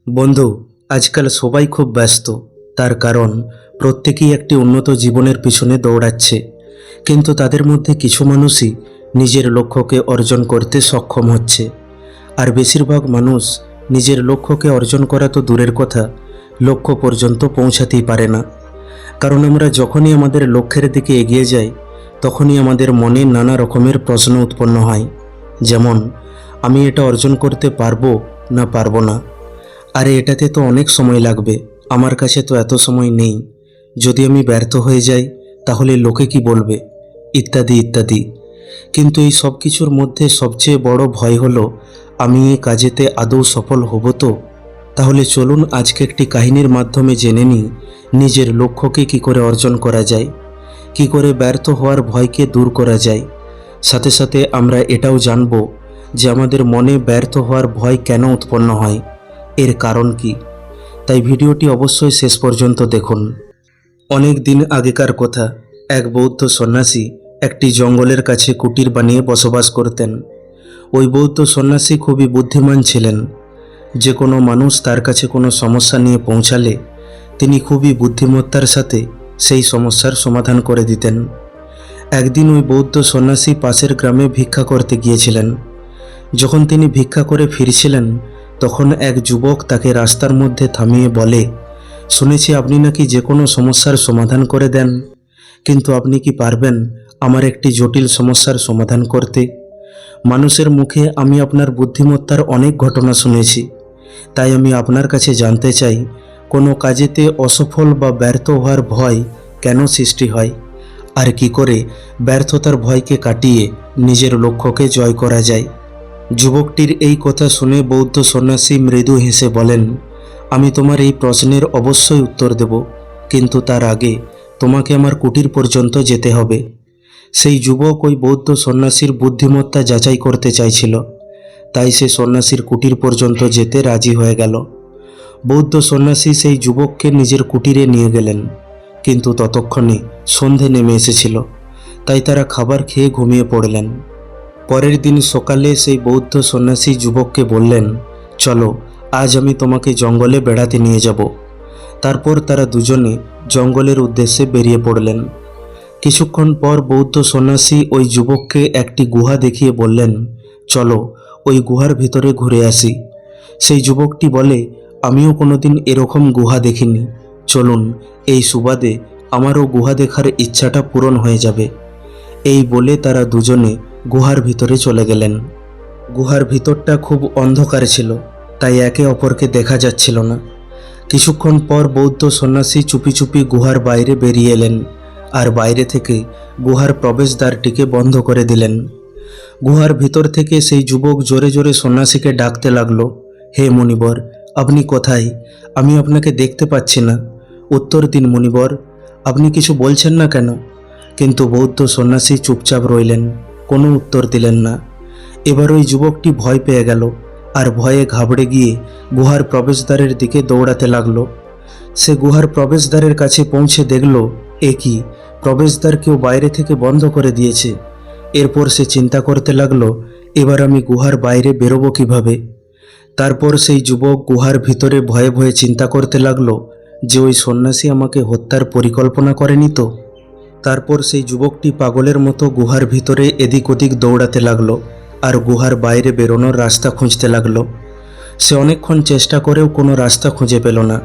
বন্ধু, আজকাল সবাই খুব ব্যস্ত। তার কারণ প্রত্যেকেই একটি উন্নত জীবনের পিছনে দৌড়াচ্ছে, কিন্তু তাদের মধ্যে কিছু মানুষই নিজের লক্ষ্যকে অর্জন করতে সক্ষম হচ্ছে। আর বেশিরভাগ মানুষ নিজের লক্ষ্যকে অর্জন করা তো দূরের কথা, লক্ষ্য পর্যন্ত পৌঁছাতেই পারে না। কারণ আমরা যখনই আমাদের লক্ষ্যের দিকে এগিয়ে যাই, তখনই আমাদের মনে নানা রকমের প্রশ্ন উৎপন্ন হয়। যেমন, আমি এটা অর্জন করতে পারবো না পারবো না, আরে এটাতে তো অনেক সময় লাগবে, আমার কাছে তো এত সময় নেই, যদি আমি ব্যর্থ হয়ে যাই তাহলে লোকে কি বলবে, ইত্যাদি ইত্যাদি। কিন্তু এই সব কিছুর মধ্যে সবচেয়ে বড় ভয় হলো, আমি এই কাজেতে আদৌ সফল হব তো? তাহলে চলুন আজকে একটি কাহিনীর মাধ্যমে জেনে নিই নিজের লক্ষ্যকে কি করে অর্জন করা যায়, কি করে ব্যর্থ হওয়ার ভয়কে দূর করা যায়। সাথে সাথে আমরা এটাও জানব যে আমাদের মনে ব্যর্থ হওয়ার ভয় কেন উৎপন্ন হয়, এর কারণ কি। তাই ভিডিওটি অবশ্যই শেষ পর্যন্ত দেখুন। অনেক দিন আগেকার কথা, এক বৌদ্ধ সন্ন্যাসী একটি জঙ্গলের কাছে কুটির বানিয়ে বসবাস করতেন। ওই বৌদ্ধ সন্ন্যাসী খুবই বুদ্ধিমান ছিলেন। যে কোনো মানুষ তার কাছে কোনো সমস্যা নিয়ে পৌঁছালে তিনি খুবই বুদ্ধিমত্তার সাথে সেই সমস্যার সমাধান করে দিতেন। একদিন ওই বৌদ্ধ সন্ন্যাসী পাশের গ্রামে ভিক্ষা করতে গিয়েছিলেন। যখন তিনি ভিক্ষা করে ফিরছিলেন, তখন এক যুবক তাকে রাস্তার মধ্যে থামিয়ে বলে, শুনেছি আপনি নাকি যে কোনো সমস্যার সমাধান করে দেন, কিন্তু আপনি কি পারবেন আমার একটি জটিল সমস্যার সমাধান করতে? মানুষের মুখে আমি আপনার বুদ্ধিমত্তার অনেক ঘটনা শুনেছি, তাই আমি আপনার কাছে জানতে চাই, কোনো কাজেতে অসফল বা ব্যর্থ হওয়ার ভয় কেন সৃষ্টি হয়, আর কি করে ব্যর্থতার ভয়কে কাটিয়ে নিজের লক্ষ্যকে জয় করা যায়। যুবকটির এই কথা শুনে বৌদ্ধ সন্ন্যাসী মৃদু হেসে বলেন, আমি তোমার এই প্রশ্নের অবশ্যই উত্তর দেব, কিন্তু তার আগে তোমাকে আমার কুটির পর্যন্ত যেতে হবে। সেই যুবক ওই বৌদ্ধ সন্ন্যাসীর বুদ্ধিমত্তা যাচাই করতে চাইছিল, তাই সে সন্ন্যাসীর কুটির পর্যন্ত যেতে রাজি হয়ে গেল। বৌদ্ধ সন্ন্যাসী সেই যুবককে নিজের কুটিরে নিয়ে গেলেন, কিন্তু ততক্ষণে সন্ধে নেমে এসেছিল, তাই তারা খাবার খেয়ে ঘুমিয়ে পড়লেন। পরের দিন সকালে সেই বৌদ্ধ সন্ন্যাসী যুবককে বললেন, চলো আজ আমি তোমাকে জঙ্গলে বেড়াতে নিয়ে যাব। তারপর তারা দুজনে জঙ্গলের উদ্দেশ্যে বেরিয়ে পড়লেন। কিছুক্ষণ পর বৌদ্ধ সন্ন্যাসী ওই যুবককে একটি গুহা দেখিয়ে বললেন, চলো ওই গুহার ভিতরে ঘুরে আসি। সেই যুবকটি বলে, আমিও কোনোদিন এরকম গুহা দেখিনি, চলুন এই সুবাদে আমারও গুহা দেখার ইচ্ছাটা পূরণ হয়ে যাবে। এই বলে তারা দুজনে গুহার ভিতরে চলে গেলেন। গুহার ভিতরটা খুব অন্ধকার ছিল, তাই একে অপরকে দেখা যাচ্ছিল না। কিছুক্ষণ পর বৌদ্ধ সন্ন্যাসী চুপি চুপি গুহার বাইরে বেরিয়ে এলেন, আর বাইরে থেকে গুহার প্রবেশদ্বারটিকে বন্ধ করে দিলেন। গুহার ভিতর থেকে সেই যুবক জোরে জোরে সন্ন্যাসীকে ডাকতে লাগলো, হে মুনিবর, আপনি কোথায়? আমি আপনাকে দেখতে পাচ্ছি না, উত্তর দিন মুনিবর, আপনি কিছু বলছেন না কেন? কিন্তু বৌদ্ধ সন্ন্যাসী চুপচাপ রইলেন, কোনো উত্তর দিলেন না। এবার ওই যুবকটি ভয় পেয়ে গেল, আর ভয়ে ঘাবড়ে গিয়ে গুহার প্রবেশদ্বারের দিকে দৌড়াতে লাগলো। সে গুহার প্রবেশদ্বারের কাছে পৌঁছে দেখল, এ কি, প্রবেশদ্বার কেউ বাইরে থেকে বন্ধ করে দিয়েছে। এরপর সে চিন্তা করতে লাগলো, এবার আমি গুহার বাইরে বেরোবো কিভাবে। তারপর সেই যুবক গুহার ভিতরে ভয়ে ভয়ে চিন্তা করতে লাগলো যে ওই সন্ন্যাসী আমাকে হত্যার পরিকল্পনা করেনি তো। তারপর সেই যুবকটি পাগলের মতো গুহার ভিতরে এদিক ওদিক দৌড়াতে লাগলো, আর গুহার বাইরে বেরোনোর রাস্তা খুঁজতে লাগলো। সে অনেকক্ষণ চেষ্টা করেও কোনো রাস্তা খুঁজে পেল না।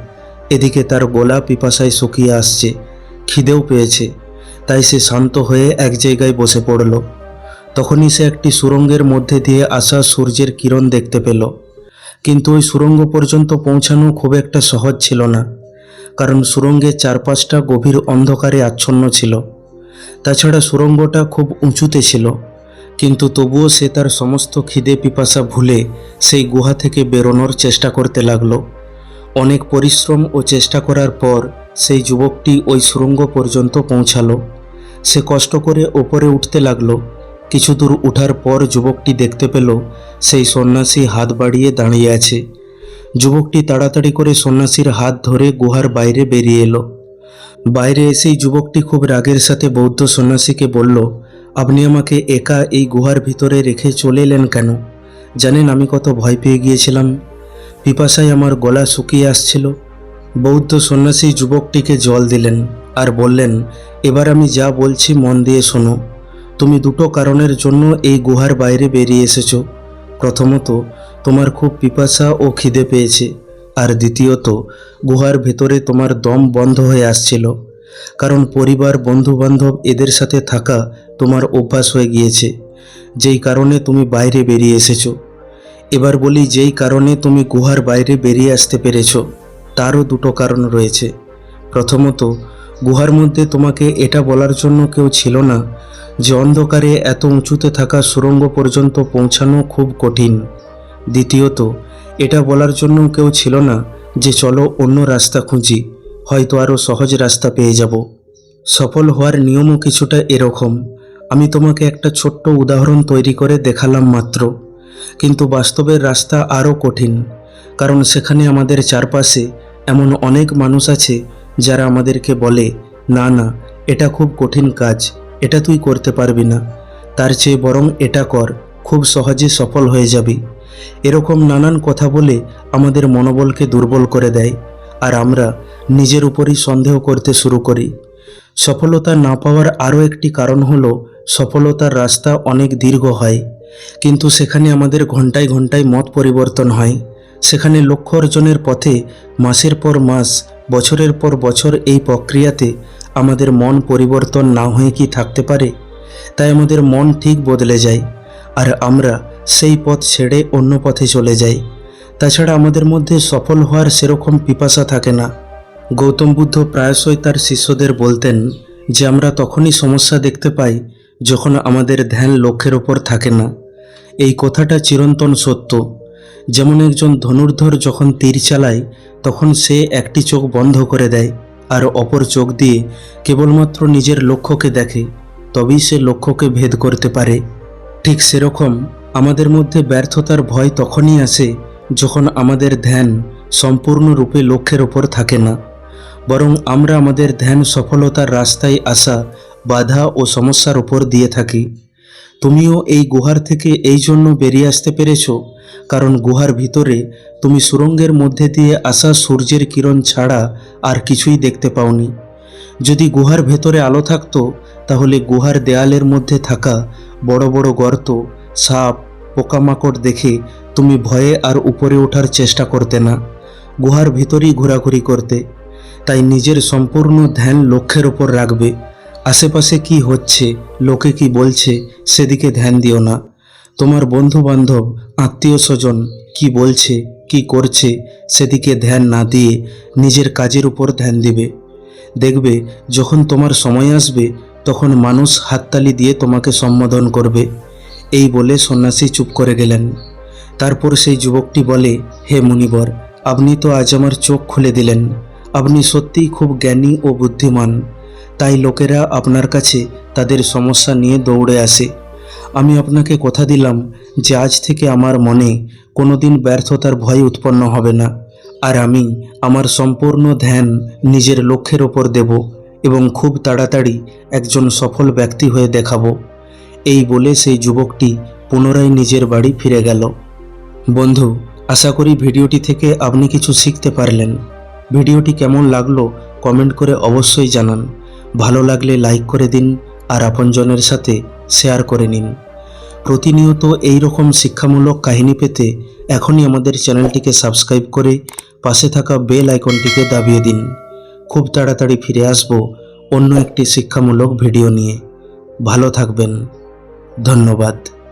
এদিকে তার গলা পিপাসায় শুকিয়ে আসছে, খিদেও পেয়েছে, তাই সে শান্ত হয়ে এক জায়গায় বসে পড়ল। তখনই সে একটি সুড়ঙ্গের মধ্যে দিয়ে আসা সূর্যের কিরণ দেখতে পেল। কিন্তু ওই সুড়ঙ্গ পর্যন্ত পৌঁছানো খুব একটা সহজ ছিল না, কারণ সুড়ঙ্গের চারপাশটা গভীর অন্ধকারে আচ্ছন্ন ছিল। তাছাড়া সুড়ঙ্গটা খুব উঁচুতে ছিল, কিন্তু তবুও সে তার সমস্ত খিদে পিপাসা ভুলে সেই গুহা থেকে বেরোনোর চেষ্টা করতে লাগলো। অনেক পরিশ্রম ও চেষ্টা করার পর সেই যুবকটি ওই সুড়ঙ্গ পর্যন্ত পৌঁছালো। সে কষ্ট করে ওপরে উঠতে লাগলো। কিছু দূর উঠার পর যুবকটি দেখতে পেল সেই সন্ন্যাসী হাত বাড়িয়ে দাঁড়িয়ে আছে। যুবকটি তাড়াতাড়ি করে সন্ন্যাসীর হাত ধরে গুহার বাইরে বেরিয়ে এলো। বাইরে এসেই যুবকটি খুব রাগের সাথে বৌদ্ধ সন্ন্যাসীকে বলল, আপনি আমাকে একা এই গুহার ভিতরে রেখে চলে এলেন কেন? জানেন আমি কত ভয় পেয়ে গিয়েছিলাম। পিপাসায় আমার গলা শুকিয়ে আসছিল। বৌদ্ধ সন্ন্যাসী যুবকটিকে জল দিলেন আর বললেন, এবার আমি যা বলছি মন দিয়ে শোনো। তুমি দুটো কারণের জন্য এই গুহার বাইরে বেরিয়ে এসেছো। প্রথমত, তোমার খুব পিপাসা ও খিদে পেয়েছে, আর দ্বিতীয়ত, গুহার ভেতরে তোমার দম বন্ধ হয়ে আসছিল, কারণ পরিবার, বন্ধুবান্ধব এদের সাথে থাকা তোমার অভ্যাস হয়ে গিয়েছে, যেই কারণে তুমি বাইরে বেরিয়ে এসেছো। এবার বলি, যেই কারণে তুমি গুহার বাইরে বেরিয়ে আসতে পেরেছো তারও দুটো কারণ রয়েছে। প্রথমত, গুহার মধ্যে তোমাকে এটা বলার জন্য কেউ ছিল না যে অন্ধকারে এত উঁচুতে থাকা সুড়ঙ্গ পর্যন্ত পৌঁছানো খুব কঠিন। দ্বিতীয়ত, এটা বলার জন্য কেউ ছিল না যে চলো অন্য রাস্তা খুঁজি, হয়তো আরও সহজ রাস্তা পেয়ে যাব। সফল হওয়ার নিয়মও কিছুটা এরকম। আমি তোমাকে একটা ছোট্ট উদাহরণ তৈরি করে দেখালাম মাত্র, কিন্তু বাস্তবের রাস্তা আরও কঠিন, কারণ সেখানে আমাদের চারপাশে এমন অনেক মানুষ আছে যারা আমাদেরকে বলে, না না, এটা খুব কঠিন কাজ, এটা তুই করতে পারবি না, তার চেয়ে বরং এটা কর, খুব সহজে সফল হয়ে যাবি। এরকম নানান কথা বলে আমাদের মনোবলকে দুর্বল করে দেয়, আর আমরা নিজের উপরই সন্দেহ করতে শুরু করি। সফলতা না পাওয়ার আরও একটি কারণ হলো, সফলতার রাস্তা অনেক দীর্ঘ হয়, কিন্তু সেখানে আমাদের ঘন্টায় ঘন্টায় মত পরিবর্তন হয়। সেখানে লক্ষ্য অর্জনের পথে মাসের পর মাস, বছরের পর বছর এই প্রক্রিয়াতে আমাদের মন পরিবর্তন না হয়ে কি থাকতে পারে? তাই আমাদের মন ঠিক বদলে যায়, আর আমরা সেই পথ ছেড়ে অন্য পথে চলে যাই। তাছাড়া আমাদের মধ্যে সফল হওয়ার সেরকম পিপাসা থাকে না। গৌতম বুদ্ধ প্রায়শই তার শিষ্যদের বলতেন যে আমরা তখনই সমস্যা দেখতে পাই যখন আমাদের ধ্যান লক্ষ্যের ওপর থাকে না। এই কথাটা চিরন্তন সত্য। যেমন একজন ধনুর্ধর যখন তীর চালায়, তখন সে একটি চোখ বন্ধ করে দেয় আর অপর চোখ দিয়ে কেবলমাত্র নিজের লক্ষ্যকে দেখে, তবেই সে লক্ষ্যকে ভেদ করতে পারে। ঠিক সেরকম আমাদের মধ্যে ব্যর্থতার ভয় তখনই আসে যখন আমাদের ধ্যান সম্পূর্ণরূপে লক্ষ্যের ওপর থাকে না, বরং আমরা আমাদের ধ্যান সফলতার রাস্তায় আসা বাধা ও সমস্যার উপর দিয়ে থাকি। তুমিও এই গুহার থেকে এই জন্য বেরিয়ে আসতে পেরেছো কারণ গুহার ভিতরে তুমি সুড়ঙ্গের মধ্যে দিয়ে আসা সূর্যের কিরণ ছাড়া আর কিছুই দেখতে পাওনি। যদি গুহার ভেতরে আলো থাকতো, তাহলে গুহার দেয়ালের মধ্যে থাকা বড় বড় গর্ত, সাপ, পোকামাকড় দেখে তুমি ভয়ে আর উপরে ওঠার চেষ্টা করতে না, গুহার ভিতরেই ঘোরাঘুরি করতে। তাই নিজের সম্পূর্ণ ধ্যান লক্ষ্যের ওপর রাখবে। আশেপাশে কি হচ্ছে, লোকে কি বলছে, সেদিকে ধ্যান দিও না। তোমার বন্ধু বান্ধব, আত্মীয় স্বজন কি বলছে, কি করছে, সেদিকে ধ্যান না দিয়ে নিজের কাজের উপর ধ্যান দিবে। দেখবে যখন তোমার সময় আসবে, তখন মানুষ হাততালি দিয়ে তোমাকে সম্বোধন করবে। এই বলে সন্ন্যাসী চুপ করে গেলেন। তারপর সেই যুবকটি বলে, হে মুনিবর, আপনি তো আজ আমার চোখ খুলে দিলেন। আপনি সত্যিই খুব জ্ঞানী ও বুদ্ধিমান, তাই লোকেরা আপনার কাছে তাদের সমস্যা নিয়ে দৌড়ে আসে। আমি আপনাকে কথা দিলাম যে আজ থেকে আমার মনে কোনোদিন ব্যর্থতার ভয় উৎপন্ন হবে না, আর আমি আমার সম্পূর্ণ ধ্যান নিজের লক্ষ্যের ওপর দেব এবং খুব তাড়াতাড়ি একজন সফল ব্যক্তি হয়ে দেখাবো। এই বলে সেই যুবকটি পুনরায় নিজের বাড়ি ফিরে গেল। বন্ধু, আশা করি ভিডিওটি থেকে আপনি কিছু শিখতে পারলেন। ভিডিওটি কেমন লাগলো কমেন্ট করে অবশ্যই জানান। ভালো লাগলে লাইক করে দিন আর আপনজনের সাথে শেয়ার করে নিন। প্রতিনিয়ত এই রকম শিক্ষামূলক কাহিনী পেতে এখনই আমাদের চ্যানেলটিকে সাবস্ক্রাইব করে পাশে থাকা বেল আইকনটিকে দাবিয়ে দিন। খুব তাড়াতাড়ি ফিরে আসব অন্য একটি শিক্ষামূলক ভিডিও নিয়ে। ভালো থাকবেন। ধন্যবাদ।